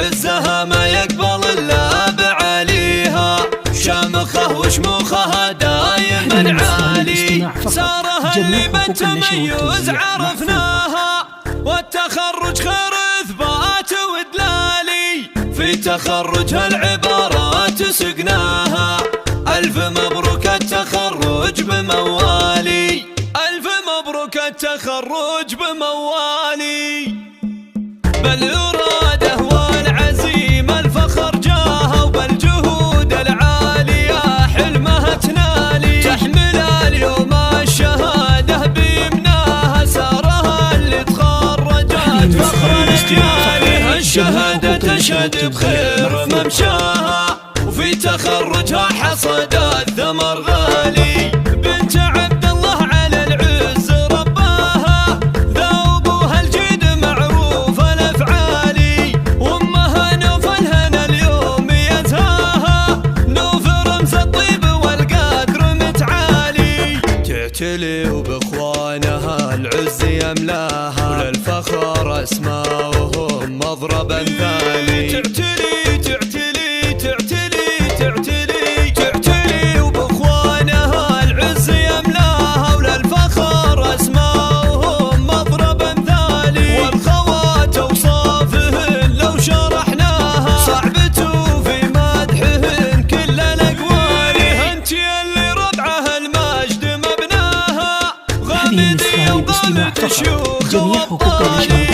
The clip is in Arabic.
عزها ما يقبل إلا بعليها، شامخه وشموخها دايما عالي، سارها اللي بالتميز عرفناها، والتخرج خير إثبات ودلالي، في تخرجها العبارات سقناها، ألف مبروك التخرج بموالي، ألف مبروك التخرج بموالي. بالإرادة والعزيمة الفخر جاها، وبالجهود العالية حلمها تنالي، تحمل اليوم الشهادة بيمناها، سارها اللي تخرجت فخر رجالها، الشهادة تشهد بخير ممشاها، وفي تخرجها حصدت ثمر غالي، بنت عبد الله على العز رباها، ذوبها الجد معروف الافعالي، وامها نوف الهنا اليوم يزهاها، نوف رمز الطيب والقدر متعالي، تعتلي وباخوانها العز يملاها، وللفخر اسماؤهم مضرب امثالي، تعتلي تعتلي تعتلي تعتلي تعتلي وباخوانها العز يملاها، وللفخر اسماؤهم مضرب امثالي، والخوات اوصافهن لو شرحناها، صعبة في مدحهن كل الاقوالي، انت اللي ربعه المجد مبناها، غامدي وقامت شيوخ وابطالي.